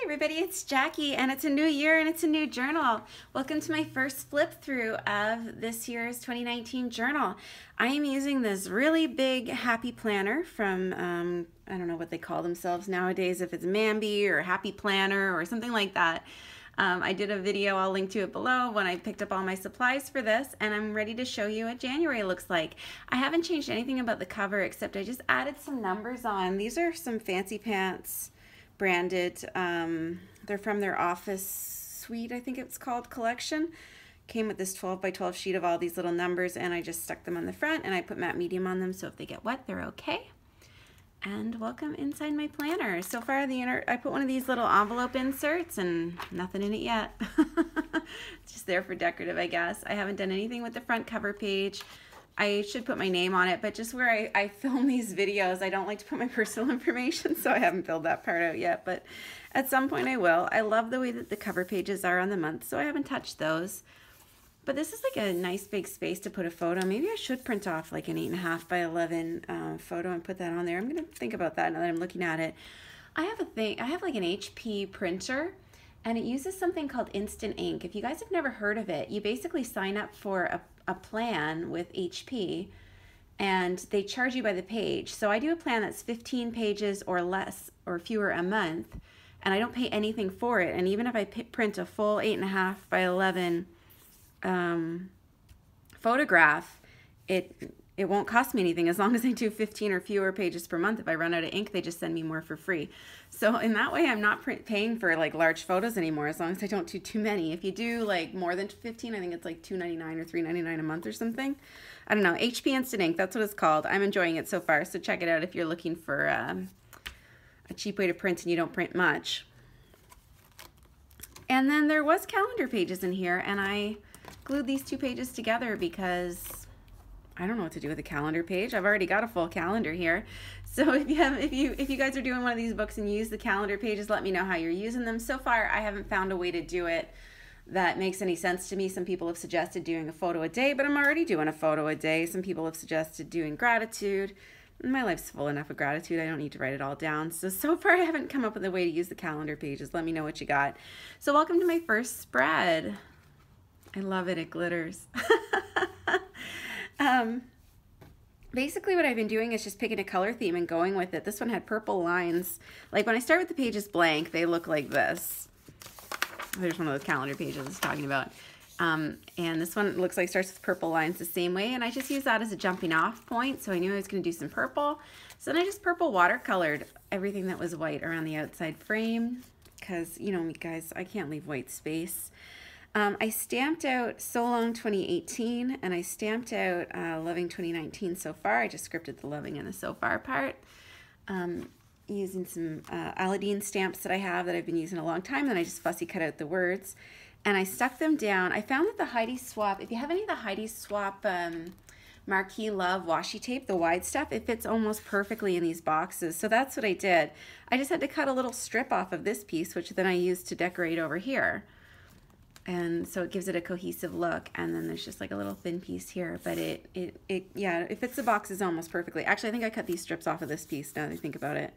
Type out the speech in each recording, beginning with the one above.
everybody, it's Jackie, and it's a new year and it's a new journal. Welcome to my first flip through of this year's 2019 journal. I am using this really big Happy Planner from, I don't know what they call themselves nowadays, if it's MAMBI or Happy Planner or something like that. I did a video, I'll link to it below, when I picked up all my supplies for this, and I'm ready to show you what January looks like. I haven't changed anything about the cover except I just added some numbers on. These are some Fancy Pants branded, they're from their Office Suite, I think it's called, collection. Came with this 12 by 12 sheet of all these little numbers, and I just stuck them on the front and I put matte medium on them so if they get wet they're okay. And welcome inside my planner. So far I put one of these little envelope inserts and nothing in it yet. It's just there for decorative, I guess. I haven't done anything with the front cover page. I should put my name on it, but just where I film these videos, I don't like to put my personal information, so I haven't filled that part out yet, but at some point I will. I love the way that the cover pages are on the month, so I haven't touched those. But this is like a nice big space to put a photo. Maybe I should print off like an 8.5 by 11 photo and put that on there. I'm gonna think about that now that I'm looking at it. I have like an HP printer, and it uses something called Instant Ink. If you guys have never heard of it, you basically sign up for a plan with HP and they charge you by the page. So I do a plan that's 15 pages or less or fewer a month, and I don't pay anything for it. And even if I print a full 8.5 by 11 photograph, it won't cost me anything as long as I do 15 or fewer pages per month. If I run out of ink, they just send me more for free. So in that way, I'm not paying for like large photos anymore, as long as I don't do too many. If you do like more than 15, I think it's like $2.99 or $3.99 a month or something. I don't know. HP Instant Ink, that's what it's called. I'm enjoying it so far, so check it out if you're looking for a cheap way to print and you don't print much. And then there was calendar pages in here, and I glued these two pages together because I don't know what to do with a calendar page. I've already got a full calendar here. So if you guys are doing one of these books and you use the calendar pages, let me know how you're using them. So far, I haven't found a way to do it that makes any sense to me. Some people have suggested doing a photo a day, but I'm already doing a photo a day. Some people have suggested doing gratitude. My life's full enough of gratitude. I don't need to write it all down. So far, I haven't come up with a way to use the calendar pages. Let me know what you got. So welcome to my first spread. I love it. It glitters. Basically what I've been doing is just picking a color theme and going with it. This one had purple lines. Like when I start with the pages blank, they look like this. There's one of those calendar pages I was talking about. And this one looks like starts with purple lines the same way, and I just used that as a jumping off point, so I knew I was going to do some purple. So then I just purple watercolored everything that was white around the outside frame, because, you know me guys, I can't leave white space. I stamped out So Long 2018, and I stamped out Loving 2019 so far. I just scripted the loving and the so far part. Using some Aladdin stamps that I have that I've been using a long time, then I just fussy cut out the words. And I stuck them down. I found that the Heidi Swap, if you have any of the Heidi Swap Marquee Love washi tape, the wide stuff, it fits almost perfectly in these boxes. So that's what I did. I just had to cut a little strip off of this piece, which then I used to decorate over here. And so it gives it a cohesive look, and then there's just like a little thin piece here, but yeah, it fits the boxes almost perfectly. Actually, I think I cut these strips off of this piece now that I think about it.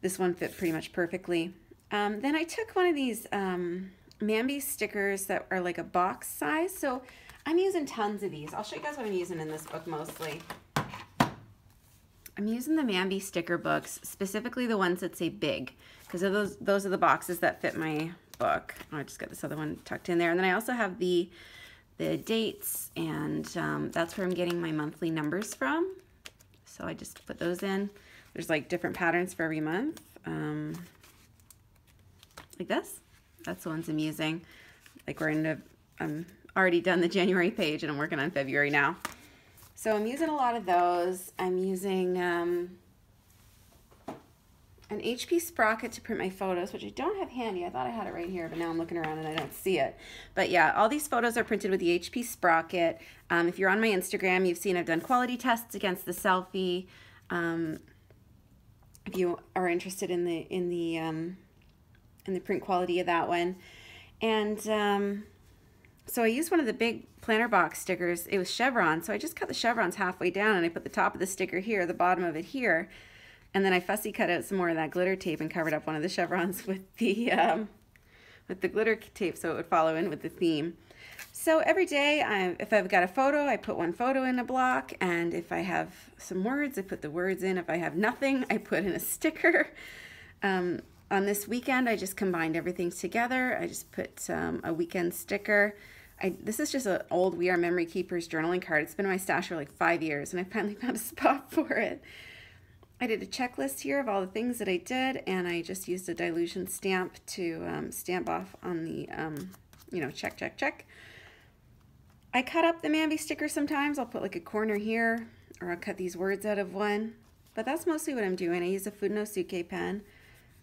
This one fit pretty much perfectly. Then I took one of these MAMBI stickers that are like a box size, so I'm using tons of these. I'll show you guys what I'm using in this book mostly. I'm using the MAMBI sticker books, specifically the ones that say big, because those are the boxes that fit my book. Oh, I just got this other one tucked in there, and then I also have the dates, and that's where I'm getting my monthly numbers from. So I just put those in. There's like different patterns for every month, like this. That's the ones I'm using. Like I'm already done the January page, and I'm working on February now. So I'm using a lot of those. I'm using an HP sprocket to print my photos, which I don't have handy. I thought I had it right here, but now I'm looking around and I don't see it. But yeah, all these photos are printed with the HP sprocket. If you're on my Instagram, you've seen I've done quality tests against the selfie. If you are interested in the print quality of that one. And so I used one of the big planner box stickers. It was chevron, so I just cut the chevrons halfway down and I put the top of the sticker here, the bottom of it here. And then I fussy cut out some more of that glitter tape and covered up one of the chevrons with the glitter tape so it would follow in with the theme. So every day, if I've got a photo, I put one photo in a block, and if I have some words, I put the words in. If I have nothing, I put in a sticker. On this weekend, I just combined everything together. I just put a weekend sticker. This is just an old We Are Memory Keepers journaling card. It's been in my stash for like 5 years, and I finally found a spot for it. I did a checklist here of all the things that I did, and I just used a Dylusions stamp to stamp off on the, check, check, check. I cut up the MAMBI sticker sometimes. I'll put like a corner here, or I'll cut these words out of one. But that's mostly what I'm doing. I use a Funosuke pen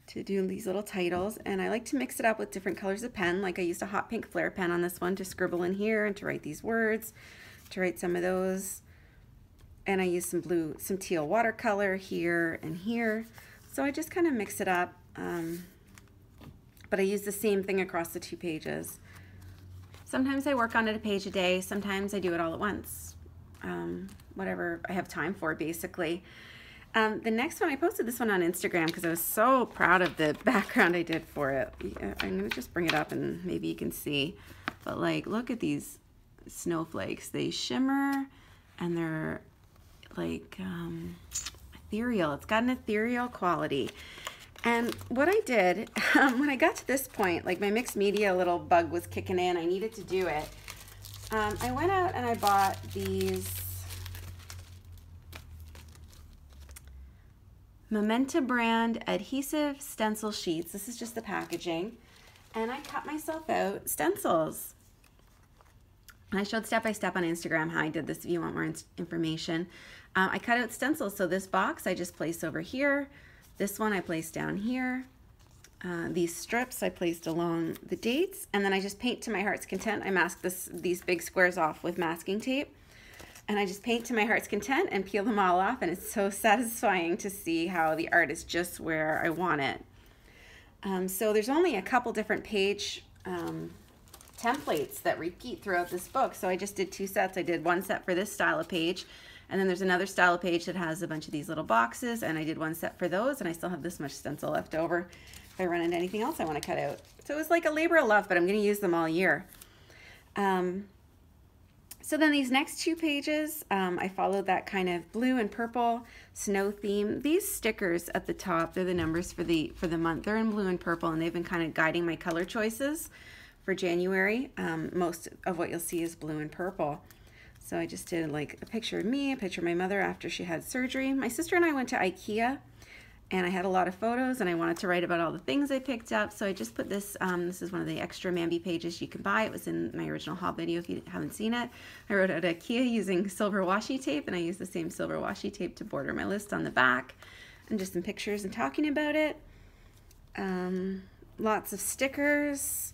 to do these little titles, and I like to mix it up with different colors of pen. Like I used a hot pink flare pen on this one to scribble in here and to write these words, to write some of those. And I used some teal watercolor here and here. So I just kind of mix it up. But I use the same thing across the 2 pages. Sometimes I work on it a page a day. Sometimes I do it all at once. Whatever I have time for, basically. The next one, I posted this one on Instagram because I was so proud of the background I did for it. I'm going to just bring it up and maybe you can see. But like, look at these snowflakes. They shimmer and they're like ethereal. It's got an ethereal quality. And what I did, when I got to this point, like my mixed media little bug was kicking in, I needed to do it. I went out and I bought these Memento brand adhesive stencil sheets. This is just the packaging. And I cut myself out stencils. And I showed step by step on Instagram how I did this if you want more information. I cut out stencils. So this box I just placed over here. This one I placed down here. These strips I placed along the dates, and then I just paint to my heart's content. I mask these big squares off with masking tape, and I just paint to my heart's content and peel them all off, and it's so satisfying to see how the art is just where I want it. So there's only a couple different page templates that repeat throughout this book, so I just did 2 sets. I did 1 set for this style of page, and then there's another style of page that has a bunch of these little boxes, and I did 1 set for those, and I still have this much stencil left over if I run into anything else I want to cut out. So it was like a labor of love, but I'm going to use them all year. So then these next 2 pages, I followed that kind of blue and purple snow theme. These stickers at the top, they're the numbers for the month. They're in blue and purple, and they've been kind of guiding my color choices for January. Most of what you'll see is blue and purple. So I just did like a picture of me, a picture of my mother after she had surgery. My sister and I went to IKEA, and I had a lot of photos, and I wanted to write about all the things I picked up. So I just put this, this is one of the extra MAMBI pages you can buy. It was in my original haul video if you haven't seen it. I wrote out IKEA using silver washi tape, and I used the same silver washi tape to border my list on the back, and just some pictures and talking about it. Lots of stickers.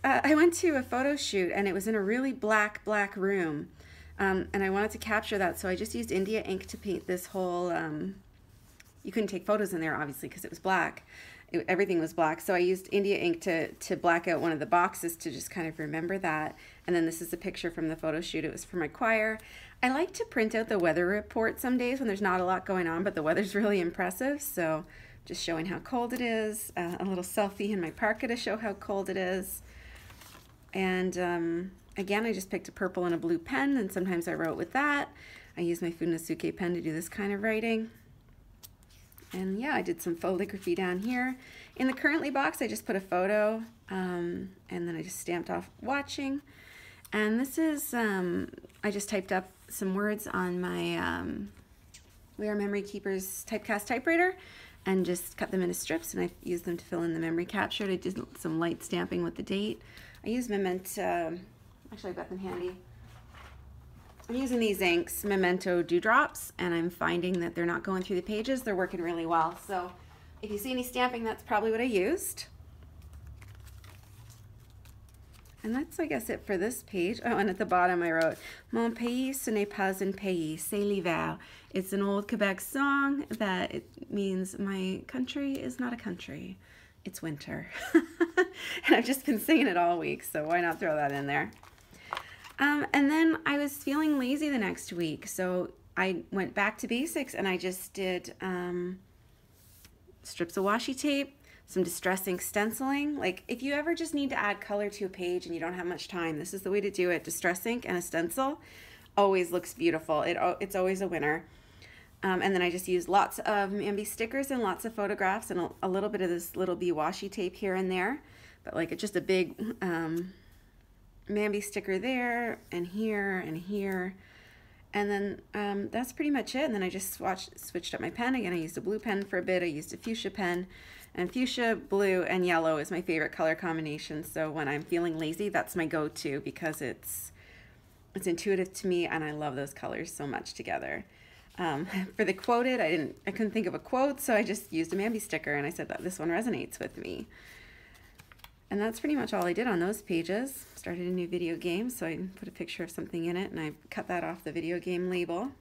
I went to a photo shoot, and it was in a really black room. And I wanted to capture that, so I just used India ink to paint this whole, you couldn't take photos in there obviously because it was black. Everything was black, so I used India ink to black out one of the boxes to just kind of remember that. And then this is a picture from the photo shoot. It was for my choir. I like to print out the weather report some days when there's not a lot going on, but the weather's really impressive, so just showing how cold it is. A little selfie in my parka to show how cold it is. And again, I just picked a purple and a blue pen, and sometimes I wrote with that. I use my Funosuke pen to do this kind of writing. And yeah, I did some foligraphy down here. In the currently box, I just put a photo, and then I just stamped off watching. And this is, I just typed up some words on my We Are Memory Keepers typecast typewriter and just cut them into strips, and I used them to fill in the memory capture. I did some light stamping with the date. I use Memento, actually I've got them handy. I'm using these inks, Memento Dewdrops, and I'm finding that they're not going through the pages. They're working really well. So if you see any stamping, that's probably what I used. And that's, I guess, it for this page. Oh, and at the bottom I wrote, Mon pays, ce n'est pas un pays, c'est l'hiver. It's an old Quebec song that it means my country is not a country. It's winter. And I've just been singing it all week, so why not throw that in there? And then I was feeling lazy the next week, so I went back to basics and I just did strips of washi tape, some distress ink stenciling. Like if you ever just need to add color to a page and you don't have much time, this is the way to do it. Distress ink and a stencil always looks beautiful. It's always a winner. And then I just used lots of MAMBI stickers and lots of photographs and a little bit of this little bee washi tape here and there. But like just a big MAMBI sticker there and here and here. And then that's pretty much it. And then I just switched up my pen. Again, I used a blue pen for a bit. I used a fuchsia pen. And fuchsia, blue, and yellow is my favorite color combination. So when I'm feeling lazy, that's my go-to because it's intuitive to me, and I love those colors so much together. For the quoted, I couldn't think of a quote, so I just used a MAMBI sticker, and I said that this one resonates with me. And that's pretty much all I did on those pages. Started a new video game, so I put a picture of something in it, and I cut that off the video game label.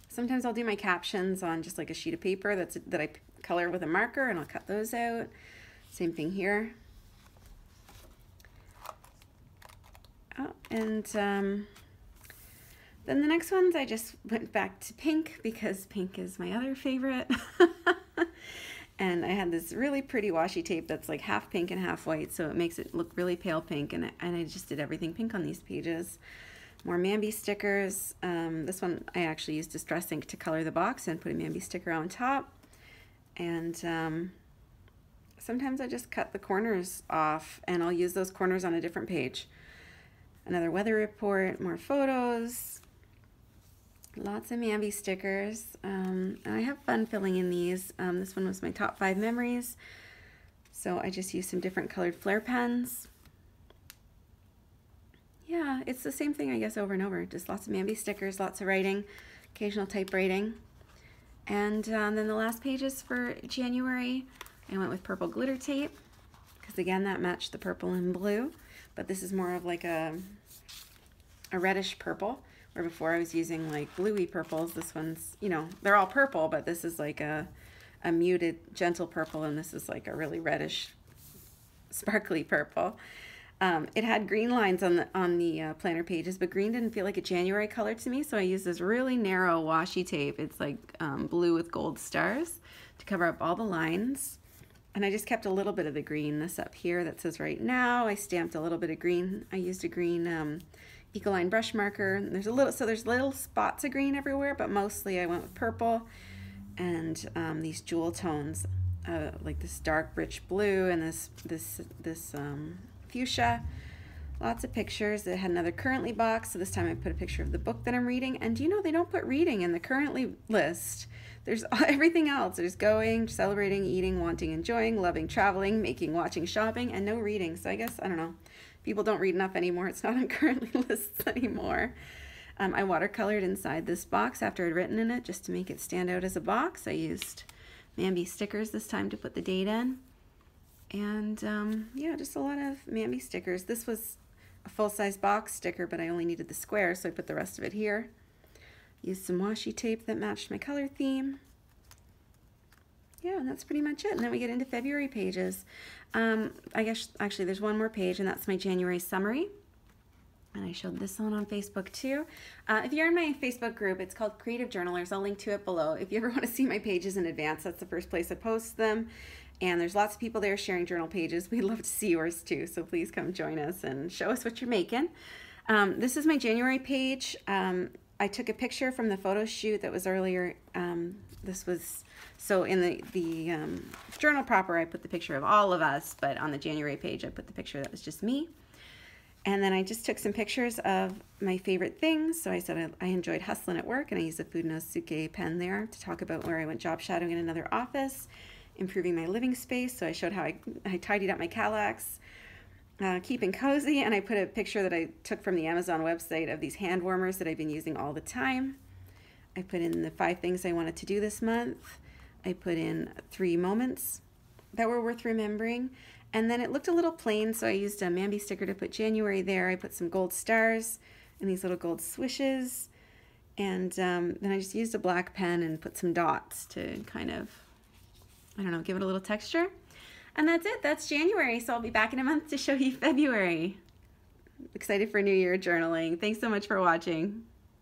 Sometimes I'll do my captions on just like a sheet of paper that I color with a marker, and I'll cut those out. Same thing here. Oh, and then the next ones I just went back to pink because pink is my other favorite. And I had this really pretty washi tape that's like half pink and half white, so it makes it look really pale pink, and I just did everything pink on these pages. More MAMBI stickers. This one I actually used distress ink to color the box and put a MAMBI sticker on top. And sometimes I just cut the corners off, and I'll use those corners on a different page. Another weather report, more photos, lots of MAMBI stickers. And I have fun filling in these. This one was my top 5 memories. So I just used some different colored flare pens. Yeah, it's the same thing, I guess, over and over. Just lots of MAMBI stickers, lots of writing, occasional typewriting. And then the last pages for January, I went with purple glitter tape, because again, that matched the purple and blue. But this is more of like a reddish purple, where before I was using like bluey purples. This one's, you know, they're all purple, but this is like a muted, gentle purple, and this is like a really reddish, sparkly purple. It had green lines on the planner pages, but green didn't feel like a January color to me, so I used this really narrow washi tape. It's like blue with gold stars to cover up all the lines. And I just kept a little bit of the green. This up here that says right now, I stamped a little bit of green. I used a green Ecoline brush marker. There's little spots of green everywhere, but mostly I went with purple and these jewel tones, like this dark rich blue and this fuchsia. Lots of pictures. It had another currently box, so this time I put a picture of the book that I'm reading. And do you know they don't put reading in the currently list? There's everything else. There's going, celebrating, eating, wanting, enjoying, loving, traveling, making, watching, shopping, and no reading. So I guess, I don't know, people don't read enough anymore. It's not on currently lists anymore. I watercolored inside this box after I'd written in it just to make it stand out as a box. I used MAMBI stickers this time to put the date in. And yeah, just a lot of MAMBI stickers. This was a full-size box sticker, but I only needed the square, so I put the rest of it here. Used some washi tape that matched my color theme. Yeah, and that's pretty much it. And then we get into February pages. I guess actually there's one more page, and that's my January summary. And I showed this one on Facebook too. If you're in my Facebook group, it's called Creative Journalers. I'll link to it below. If you ever want to see my pages in advance, that's the first place I post them. And there's lots of people there sharing journal pages. We'd love to see yours too, so please come join us and show us what you're making. This is my January page. I took a picture from the photo shoot that was earlier. This was, so in the journal proper, I put the picture of all of us, but on the January page, I put the picture that was just me. And then I just took some pictures of my favorite things. So I said I enjoyed hustling at work, and I used a Food Nosuke pen there to talk about where I went job shadowing in another office, improving my living space. So I showed how I tidied up my Cadillacs, keeping cozy, and I put a picture that I took from the Amazon website of these hand warmers that I've been using all the time. I put in the 5 things I wanted to do this month. I put in 3 moments that were worth remembering. And then it looked a little plain, so I used a MAMBI sticker to put January there. I put some gold stars and these little gold swishes. And then I just used a black pen and put some dots to kind of, I don't know, give it a little texture. And that's it. That's January. So I'll be back in a month to show you February. Excited for New Year journaling. Thanks so much for watching.